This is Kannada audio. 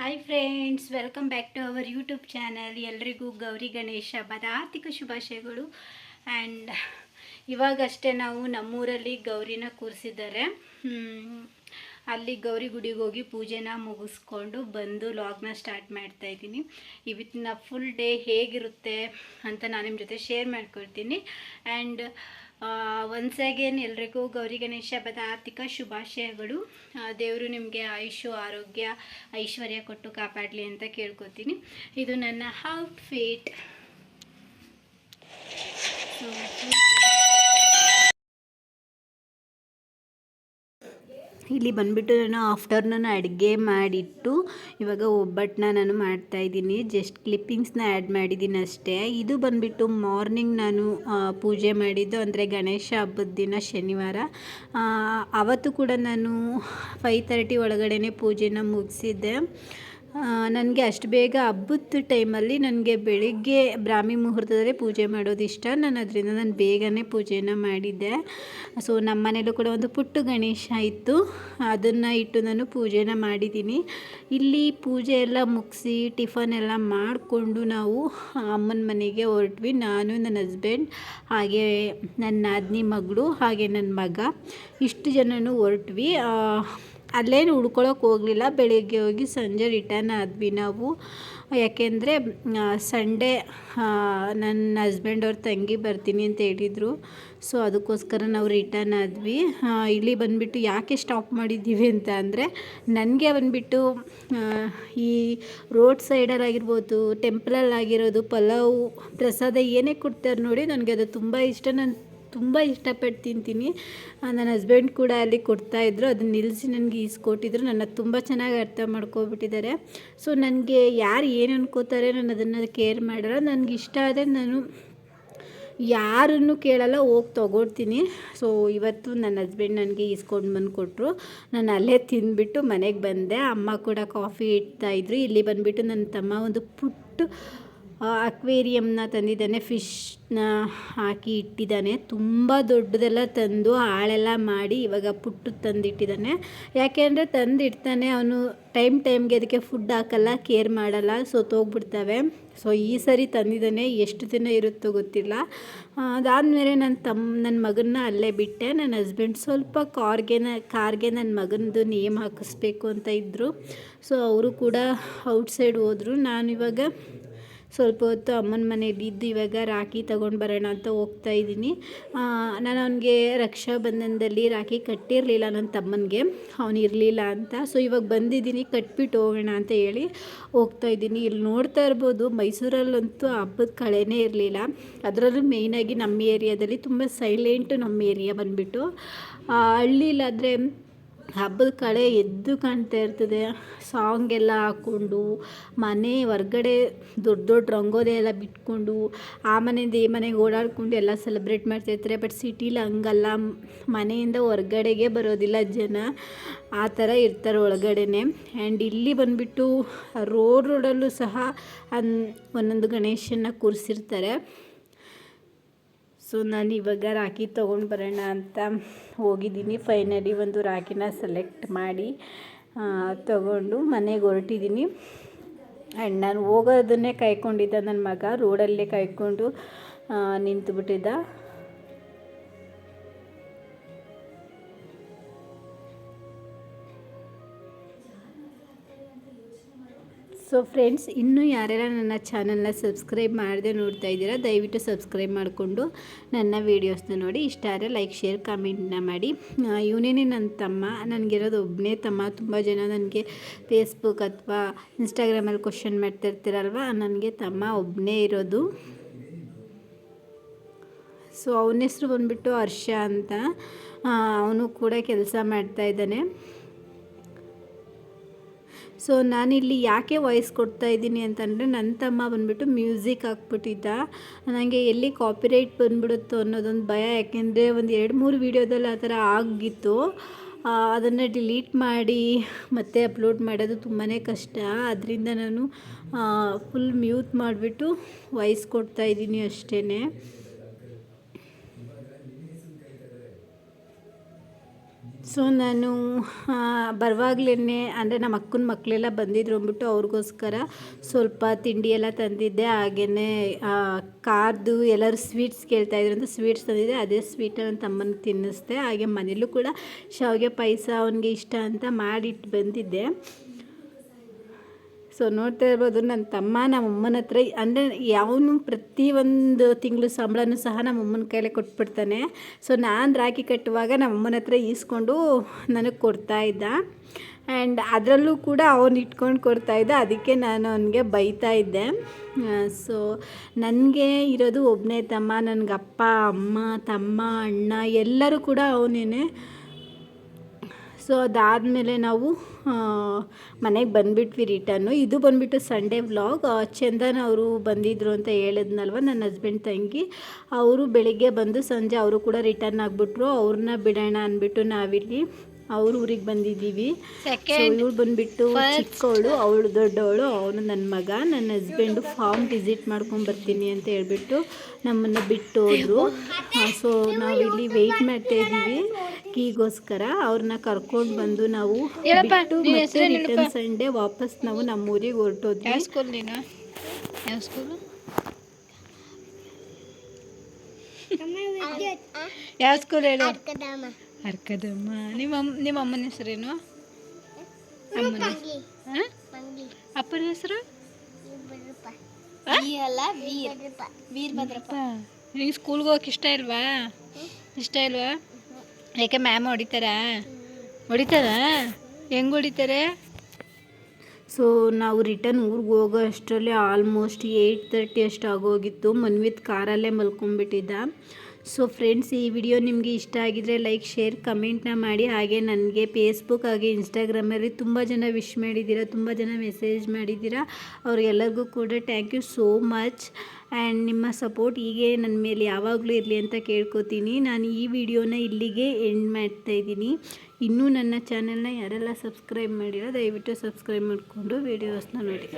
Hi friends, welcome back to our YouTube channel. ಎಲ್ರಿಗೂ ಗೌರಿ ಗಣೇಶ ಹಬ್ಬದ ಆರ್ಥಿಕ ಶುಭಾಶಯಗಳು. ಆ್ಯಂಡ್ ಇವಾಗಷ್ಟೇ ನಾವು ನಮ್ಮೂರಲ್ಲಿ ಗೌರಿನ ಕೂರಿಸಿದ್ದಾರೆ. ಅಲ್ಲಿ ಗೌರಿ ಗುಡಿಗೆ ಹೋಗಿ ಪೂಜೆನ ಮುಗಿಸ್ಕೊಂಡು ಬಂದು ಲಾಗ್ನ ಸ್ಟಾರ್ಟ್ ಮಾಡ್ತಾಯಿದ್ದೀನಿ. ಇವತ್ತಿನ ಫುಲ್ ಡೇ ಹೇಗಿರುತ್ತೆ ಅಂತ ನಾನು ನಿಮ್ಮ ಜೊತೆ ಶೇರ್ ಮಾಡ್ಕೊಳ್ತೀನಿ. ಆ್ಯಂಡ್ ಒನ್ಸ್ ಅಗೇನ್ ಎಲ್ರಿಗೂ ಗೌರಿ ಗಣೇಶ ಹಬ್ಬದ ಆರ್ಥಿಕ ಶುಭಾಶಯಗಳು. ದೇವರು ನಿಮಗೆ ಆಯುಷು ಆರೋಗ್ಯ ಐಶ್ವರ್ಯ ಕೊಟ್ಟು ಕಾಪಾಡಲಿ ಅಂತ ಕೇಳ್ಕೊತೀನಿ. ಇದು ನನ್ನ ಔಟ್ಫಿಟ್. ಇಲ್ಲಿ ಬಂದುಬಿಟ್ಟು ನಾನು ಆಫ್ಟರ್ನೂನ್ ಅಡುಗೆ ಮಾಡಿಟ್ಟು ಇವಾಗ ಒಬ್ಬಟ್ಟನ್ನ ನಾನು ಮಾಡ್ತಾಯಿದ್ದೀನಿ. ಜಸ್ಟ್ ಕ್ಲಿಪ್ಪಿಂಗ್ಸ್ನ ಆ್ಯಡ್ ಮಾಡಿದ್ದೀನಿ ಅಷ್ಟೇ. ಇದು ಬಂದುಬಿಟ್ಟು ಮಾರ್ನಿಂಗ್ ನಾನು ಪೂಜೆ ಮಾಡಿದ್ದು, ಅಂದರೆ ಗಣೇಶ ಹಬ್ಬದ ದಿನ ಶನಿವಾರ. ಅವತ್ತು ಕೂಡ ನಾನು 5:30 ಒಳಗಡೆ ಪೂಜೆನ ಮುಗಿಸಿದ್ದೆ. ನನಗೆ ಅಷ್ಟು ಬೇಗ ಹಬ್ಬದ ಟೈಮಲ್ಲಿ ನನಗೆ ಬೆಳಿಗ್ಗೆ ಬ್ರಾಹ್ಮಿ ಮುಹೂರ್ತದಲ್ಲೇ ಪೂಜೆ ಮಾಡೋದು ಇಷ್ಟ. ನಾನು ಬೇಗನೆ ಪೂಜೆನ ಮಾಡಿದ್ದೆ. ಸೊ ನಮ್ಮ ಮನೇಲೂ ಕೂಡ ಒಂದು ಪುಟ್ಟು ಗಣೇಶ ಇತ್ತು, ಅದನ್ನು ಇಟ್ಟು ನಾನು ಪೂಜೆನ ಮಾಡಿದ್ದೀನಿ. ಇಲ್ಲಿ ಪೂಜೆ ಎಲ್ಲ ಮುಗಿಸಿ ಟಿಫನ್ ಎಲ್ಲ ಮಾಡಿಕೊಂಡು ನಾವು ಅಮ್ಮನ ಮನೆಗೆ ಹೊರಟ್ವಿ. ನಾನು, ನನ್ನ ಹಸ್ಬೆಂಡ್, ಹಾಗೆ ನನ್ನ ನಾದಿನಿ ಮಗಳು, ಹಾಗೆ ನನ್ನ ಮಗ, ಇಷ್ಟು ಜನನೂ ಹೊರಟ್ವಿ. ಅಲ್ಲೇನು ಉಳ್ಕೊಳ್ಳೋಕೆ ಹೋಗಲಿಲ್ಲ. ಬೆಳಿಗ್ಗೆ ಹೋಗಿ ಸಂಜೆ ರಿಟರ್ನ್ ಆದ್ವಿ ನಾವು. ಯಾಕೆಂದರೆ ಸಂಡೇ ನನ್ನ ಹಸ್ಬೆಂಡ್ ಅವ್ರ ತಂಗಿ ಬರ್ತೀನಿ ಅಂತ ಹೇಳಿದರು. ಸೊ ಅದಕ್ಕೋಸ್ಕರ ನಾವು ರಿಟರ್ನ್ ಆದ್ವಿ. ಇಲ್ಲಿ ಬಂದುಬಿಟ್ಟು ಯಾಕೆ ಸ್ಟಾಪ್ ಮಾಡಿದ್ದೀವಿ ಅಂತ ಅಂದರೆ, ನನಗೆ ಬಂದುಬಿಟ್ಟು ಈ ರೋಡ್ ಸೈಡಲ್ಲಾಗಿರ್ಬೋದು, ಟೆಂಪಲಲ್ಲಾಗಿರೋದು, ಪಲಾವು ಪ್ರಸಾದ ಏನೇ ಕೊಡ್ತಾರೆ ನೋಡಿ, ನನಗೆ ಅದು ತುಂಬ ಇಷ್ಟ. ನಾನು ತುಂಬ ಇಷ್ಟಪಟ್ಟು ತಿಂತೀನಿ. ನನ್ನ ಹಸ್ಬೆಂಡ್ ಕೂಡ ಅಲ್ಲಿ ಕೊಡ್ತಾಯಿದ್ರು, ಅದನ್ನ ನಿಲ್ಲಿಸಿ ನನಗೆ ಈಸ್ಕೊಟ್ಟಿದ್ರು. ನನ್ನ ತುಂಬ ಚೆನ್ನಾಗಿ ಅರ್ಥ ಮಾಡ್ಕೊಬಿಟ್ಟಿದ್ದಾರೆ. ಸೊ ನನಗೆ ಯಾರು ಏನು ಅನ್ಕೋತಾರೆ, ನಾನು ಅದನ್ನು ಕೇರ್ ಮಾಡಲ್ಲ. ನನಗೆ ಇಷ್ಟ ಆದರೆ ನಾನು ಯಾರನ್ನು ಕೇಳಲ್ಲ, ಹೋಗಿ ತೊಗೊಳ್ತೀನಿ. ಸೊ ಇವತ್ತು ನನ್ನ ಹಸ್ಬೆಂಡ್ ನನಗೆ ಈಸ್ಕೊಂಡು ಬಂದು ಕೊಟ್ಟರು. ನಾನು ಅಲ್ಲೇ ತಿಂದುಬಿಟ್ಟು ಮನೆಗೆ ಬಂದೆ. ಅಮ್ಮ ಕೂಡ ಕಾಫಿ ಇಡ್ತಾಯಿದ್ರು. ಇಲ್ಲಿ ಬಂದುಬಿಟ್ಟು ನನ್ನ ತಮ್ಮ ಒಂದು ಪುಟ್ಟು ಅಕ್ವೇರಿಯಮ್ನ ತಂದಿದ್ದಾನೆ. ಫಿಶ್ನ ಹಾಕಿ ಇಟ್ಟಿದ್ದಾನೆ. ತುಂಬ ದೊಡ್ಡದೆಲ್ಲ ತಂದು ಹಾಳೆಲ್ಲ ಮಾಡಿ ಇವಾಗ ಪುಟ್ಟು ತಂದಿಟ್ಟಿದ್ದಾನೆ. ಯಾಕೆಂದರೆ ತಂದಿಡ್ತಾನೆ, ಅವನು ಟೈಮ್ಗೆ ಅದಕ್ಕೆ ಫುಡ್ ಹಾಕಲ್ಲ, ಕೇರ್ ಮಾಡಲ್ಲ, ಸೋತೋಗ್ಬಿಡ್ತವೆ. ಸೊ ಈ ಸರಿ ತಂದಿದ್ದಾನೆ, ಎಷ್ಟು ದಿನ ಇರುತ್ತೋ ಗೊತ್ತಿಲ್ಲ. ಅದಾದಮೇಲೆ ನನ್ನ ಮಗನ್ನ ಅಲ್ಲೇ ಬಿಟ್ಟೆ. ನನ್ನ ಹಸ್ಬೆಂಡ್ ಸ್ವಲ್ಪ ಕಾರ್ಗೆ ನನ್ನ ಮಗನದು ನೇಮ್ ಹಾಕಿಸ್ಬೇಕು ಅಂತ ಇದ್ದರು. ಸೊ ಅವರು ಕೂಡ ಔಟ್ಸೈಡ್ ಹೋದರು. ನಾನಿವಾಗ ಸ್ವಲ್ಪ ಹೊತ್ತು ಅಮ್ಮನ ಮನೇಲಿ ಇದ್ದು ಇವಾಗ ರಾಖಿ ತೊಗೊಂಡು ಬರೋಣ ಅಂತ ಹೋಗ್ತಾಯಿದ್ದೀನಿ. ನಾನು ಅವನಿಗೆ ರಕ್ಷಾಬಂಧನದಲ್ಲಿ ರಾಖಿ ಕಟ್ಟಿರಲಿಲ್ಲ ನನ್ನ ತಮ್ಮನಿಗೆ, ಅವನು ಇರಲಿಲ್ಲ ಅಂತ. ಸೊ ಇವಾಗ ಬಂದಿದ್ದೀನಿ, ಕಟ್ಬಿಟ್ಟು ಹೋಗೋಣ ಅಂತ ಹೇಳಿ ಹೋಗ್ತಾಯಿದ್ದೀನಿ. ಇಲ್ಲಿ ನೋಡ್ತಾ ಇರ್ಬೋದು, ಮೈಸೂರಲ್ಲಂತೂ ಹಬ್ಬದ ಕಳೆನೇ ಇರಲಿಲ್ಲ. ಅದರಲ್ಲೂ ಮೇಯ್ನಾಗಿ ನಮ್ಮ ಏರಿಯಾದಲ್ಲಿ ತುಂಬ ಸೈಲೆಂಟು. ನಮ್ಮ ಏರಿಯಾ ಬಂದುಬಿಟ್ಟು ಹಳ್ಳಿಲಾದರೆ ಹಬ್ಬದ ಕಳೆ ಎದ್ದು ಕಾಣ್ತಾ ಇರ್ತದೆ. ಸಾಂಗ್ ಎಲ್ಲ ಹಾಕ್ಕೊಂಡು ಮನೆ ಹೊರ್ಗಡೆ ದೊಡ್ಡ ರಂಗೋಲಿ ಎಲ್ಲ ಬಿಟ್ಕೊಂಡು ಆ ಮನೆಯಿಂದ ಈ ಮನೆಗೆ ಓಡಾಡಿಕೊಂಡು ಎಲ್ಲ ಸೆಲೆಬ್ರೇಟ್ ಮಾಡ್ತಾಯಿರ್ತಾರೆ. ಬಟ್ ಸಿಟೀಲಿ ಹಂಗಲ್ಲ, ಮನೆಯಿಂದ ಹೊರ್ಗಡೆಗೆ ಬರೋದಿಲ್ಲ ಜನ, ಆ ಥರ ಇರ್ತಾರೆ ಒಳಗಡೆನೆ. ಆ್ಯಂಡ್ ಇಲ್ಲಿ ಬಂದುಬಿಟ್ಟು ರೋಡಲ್ಲೂ ಸಹ ಒಂದೊಂದು ಗಣೇಶನ ಕೂರಿಸಿರ್ತಾರೆ. ಸೊ ನಾನು ಇವಾಗ ರಾಖಿ ತೊಗೊಂಡು ಬರೋಣ ಅಂತ ಹೋಗಿದ್ದೀನಿ. ಫೈನಲಿ ಒಂದು ರಾಖಿನ ಸೆಲೆಕ್ಟ್ ಮಾಡಿ ತೊಗೊಂಡು ಮನೆಗೆ ಹೊರಟಿದ್ದೀನಿ. ಆ್ಯಂಡ್ ನಾನು ಹೋಗೋದನ್ನೇ ಕಾಯ್ಕೊಂಡಿದ್ದ ನನ್ನ ಮಗ, ರೋಡಲ್ಲೇ ಕಾಯ್ಕೊಂಡು ನಿಂತುಬಿಟ್ಟಿದ್ದ. ಸೊ ಫ್ರೆಂಡ್ಸ್, ಇನ್ನೂ ಯಾರ್ಯಾರ ನನ್ನ ಚಾನಲ್ನ ಸಬ್ಸ್ಕ್ರೈಬ್ ಮಾಡದೆ ನೋಡ್ತಾ ಇದ್ದೀರಾ, ದಯವಿಟ್ಟು ಸಬ್ಸ್ಕ್ರೈಬ್ ಮಾಡಿಕೊಂಡು ನನ್ನ ವೀಡಿಯೋಸ್ನ ನೋಡಿ. ಇಷ್ಟ ಆದರೆ ಲೈಕ್, ಶೇರ್, ಕಾಮೆಂಟ್ನ ಮಾಡಿ. ಇವನೇನೇ ನನ್ನ ತಮ್ಮ, ನನಗಿರೋದು ಒಬ್ಬನೇ ತಮ್ಮ. ತುಂಬ ಜನ ನನಗೆ ಫೇಸ್ಬುಕ್ ಅಥವಾ ಇನ್ಸ್ಟಾಗ್ರಾಮಲ್ಲಿ ಕ್ವಶನ್ ಮಾಡ್ತಿರ್ತೀರಲ್ವ, ನನಗೆ ತಮ್ಮ ಒಬ್ಬನೇ ಇರೋದು. ಸೊ ಅವನ ಹೆಸರು ಬಂದುಬಿಟ್ಟು ಹರ್ಷ ಅಂತ. ಅವನು ಕೂಡ ಕೆಲಸ ಮಾಡ್ತಾಯಿದ್ದಾನೆ. ಸೊ ನಾನಿಲ್ಲಿ ಯಾಕೆ ವಾಯ್ಸ್ ಕೊಡ್ತಾಯಿದ್ದೀನಿ ಅಂತಂದರೆ, ನನ್ನ ತಮ್ಮ ಬಂದುಬಿಟ್ಟು ಮ್ಯೂಸಿಕ್ ಹಾಕ್ಬಿಟ್ಟಿದ್ದ. ನನಗೆ ಎಲ್ಲಿ ಕಾಪಿರೈಟ್ ಬಂದುಬಿಡುತ್ತೋ ಅನ್ನೋದೊಂದು ಭಯ. ಯಾಕೆಂದರೆ ಒಂದು 2-3 ವೀಡಿಯೋದಲ್ಲಿ ಆ ಥರ ಆಗಿತ್ತು. ಅದನ್ನು ಡಿಲೀಟ್ ಮಾಡಿ ಮತ್ತೆ ಅಪ್ಲೋಡ್ ಮಾಡೋದು ತುಂಬಾ ಕಷ್ಟ. ಅದರಿಂದ ನಾನು ಫುಲ್ ಮ್ಯೂಟ್ ಮಾಡಿಬಿಟ್ಟು ವಾಯ್ಸ್ ಕೊಡ್ತಾಯಿದ್ದೀನಿ ಅಷ್ಟೇ. ಸೊ ನಾನು ಬರುವಾಗಲೇ ಅಂದರೆ ನಮ್ಮ ಅಕ್ಕನ ಮಕ್ಕಳೆಲ್ಲ ಬಂದಿದ್ರು ಅಂದ್ಬಿಟ್ಟು ಅವ್ರಿಗೋಸ್ಕರ ಸ್ವಲ್ಪ ತಿಂಡಿ ಎಲ್ಲ ತಂದಿದ್ದೆ. ಹಾಗೆಯೇ ಕಾರ್ದು ಎಲ್ಲರೂ ಸ್ವೀಟ್ಸ್ ಕೇಳ್ತಾಯಿದ್ರು ಅಂತ ಸ್ವೀಟ್ಸ್ ತಂದಿದ್ದೆ. ಅದೇ ಸ್ವೀಟನ್ನು ನನ್ನ ತಮ್ಮನಿಗೆ ತಿನ್ನಿಸ್ದೆ. ಹಾಗೆ ಮನೇಲೂ ಕೂಡ ಶಾವಿಗೆ ಪಾಯಸ ಅವನಿಗೆ ಇಷ್ಟ ಅಂತ ಮಾಡಿಟ್ಟು ಬಂದಿದ್ದೆ. ಸೊ ನೋಡ್ತಾ ಇರ್ಬೋದು ನನ್ನ ತಮ್ಮ ನಮ್ಮಮ್ಮನ ಹತ್ರ ಅಂದರೆ ಯಾವನು ಪ್ರತಿಯೊಂದು ತಿಂಗಳು ಸಂಬಳನೂ ಸಹ ನಮ್ಮಮ್ಮನ ಕೈಲೇ ಕೊಟ್ಬಿಡ್ತಾನೆ. ಸೊ ನಾನು ರಾಖಿ ಕಟ್ಟುವಾಗ ನಮ್ಮಮ್ಮನ ಹತ್ರ ಈಸ್ಕೊಂಡು ನನಗೆ ಕೊಡ್ತಾಯಿದ್ದ. ಆ್ಯಂಡ್ ಅದರಲ್ಲೂ ಕೂಡ ಅವನು ಇಟ್ಕೊಂಡು ಕೊಡ್ತಾಯಿದ್ದ. ಅದಕ್ಕೆ ನಾನು ಅವನಿಗೆ ಬೈತಾಯಿದ್ದೆ. ಸೊ ನನಗೆ ಇರೋದು ಒಬ್ಬನೇ ತಮ್ಮ. ನನಗೆ ಅಪ್ಪ ಅಮ್ಮ ತಮ್ಮ ಅಣ್ಣ ಎಲ್ಲರೂ ಕೂಡ ಅವನೇನೆ. ಸೊ ಅದಾದಮೇಲೆ ನಾವು ಮನೆಗೆ ಬಂದುಬಿಟ್ವಿ ರಿಟರ್ನು. ಇದು ಬಂದುಬಿಟ್ಟು ಸಂಡೇ ವ್ಲಾಗ್. ಚಂದನ್ ಅವರು ಬಂದಿದ್ದರು ಅಂತ ಹೇಳಿದ್ನಲ್ವ, ನನ್ನ ಹಸ್ಬೆಂಡ್ ತಂಗಿ. ಅವರು ಬೆಳಿಗ್ಗೆ ಬಂದು ಸಂಜೆ ಅವರು ಕೂಡ ರಿಟರ್ನ್ ಆಗಿಬಿಟ್ರು. ಅವ್ರನ್ನ ಬಿಡೋಣ ಅಂದ್ಬಿಟ್ಟು ನಾವಿಲ್ಲಿ ಅವ್ರ ಊರಿಗೆ ಬಂದಿದ್ದೀವಿ. ಇವಳು ಬಂದುಬಿಟ್ಟು ಚಿಕ್ಕವಳು, ಅವಳು ದೊಡ್ಡವಳು, ಅವನು ನನ್ನ ಮಗ. ನನ್ನ ಹಸ್ಬೆಂಡು ಫಾರ್ಮ್ ವಿಸಿಟ್ ಮಾಡ್ಕೊಂಡು ಬರ್ತೀನಿ ಅಂತ ಹೇಳ್ಬಿಟ್ಟು ನಮ್ಮನ್ನು ಬಿಟ್ಟು ಹೋದರು. ಸೊ ನಾವಿಲ್ಲಿ ವೆಯ್ಟ್ ಮಾಡ್ತಾ ಇದ್ದೀವಿ ಕೀಗೋಸ್ಕರ. ಅವ್ರನ್ನ ಕರ್ಕೊಂಡು ಬಂದು ನಾವು ಬಿಟ್ಟು ಮತ್ತೆ ರಿಟರ್ನ್ ಸಂಡೇ ವಾಪಸ್ ನಾವು ನಮ್ಮೂರಿಗೆ ಹೊರಟೋದ್ವಿ. ಯಾವ ಸ್ಕೂಲ್ ನೀನು? ಯಾವ ಸ್ಕೂಲು? ಯಾವ ಸ್ಕೂಲ್ ಹೇಳು? ಅರ್ಕದಮ್ಮ. ನಿಮ್ಮ ಅಮ್ಮನ ಹೆಸರೇನು? ಅಮ್ಮನ ಅಪ್ಪನ ಹೆಸರು ವೀರಭದ್ರಪ್ಪ. ನಿಂಗೆ ಸ್ಕೂಲ್ಗೆ ಹೋಗಕ್ಕೆ ಇಷ್ಟ ಇಲ್ವಾ? ಇಷ್ಟ ಇಲ್ವಾ? ಯಾಕೆ ಮ್ಯಾಮ್ ಹೊಡಿತಾರಾ? ಹೆಂಗೆ ಹೊಡಿತಾರೆ? ಸೊ ನಾವು ರಿಟರ್ನ್ ಊರಿಗೆ ಹೋಗೋ ಅಷ್ಟರಲ್ಲಿ ಆಲ್ಮೋಸ್ಟ್ 8:30 ಅಷ್ಟು ಆಗೋಗಿತ್ತು. ಮನ್ವಿತ್ ಕಾರಲ್ಲೇ ಮಲ್ಕೊಂಡ್ಬಿಟ್ಟಿದ್ದ. ಸೊ ಫ್ರೆಂಡ್ಸ್, ಈ ವಿಡಿಯೋ ನಿಮಗೆ ಇಷ್ಟ ಆಗಿದರೆ ಲೈಕ್ ಶೇರ್ ಕಮೆಂಟ್ನ ಮಾಡಿ. ಹಾಗೆ ನನಗೆ ಫೇಸ್ಬುಕ್ ಹಾಗೆ ಇನ್ಸ್ಟಾಗ್ರಾಮಲ್ಲಿ ತುಂಬ ಜನ ವಿಶ್ ಮಾಡಿದ್ದೀರಾ, ತುಂಬ ಜನ ಮೆಸೇಜ್ ಮಾಡಿದ್ದೀರಾ. ಅವ್ರಿಗೆಲ್ಲರಿಗೂ ಕೂಡ thank you so much. And ನಿಮ್ಮ ಸಪೋರ್ಟ್ ಹೀಗೆ ನನ್ನ ಮೇಲೆ ಯಾವಾಗಲೂ ಇರಲಿ ಅಂತ ಕೇಳ್ಕೊತೀನಿ. ನಾನು ಈ ವಿಡಿಯೋನ ಇಲ್ಲಿಗೆ ಎಂಡ್ ಮಾಡ್ತಾಯಿದ್ದೀನಿ. ಇನ್ನೂ ನನ್ನ ಚಾನಲ್ನ ಯಾರೆಲ್ಲ ಸಬ್ಸ್ಕ್ರೈಬ್ ಮಾಡಿರೋ ದಯವಿಟ್ಟು ಸಬ್ಸ್ಕ್ರೈಬ್ ಮಾಡಿಕೊಂಡು ವೀಡಿಯೋಸ್ನ ನೋಡಿ.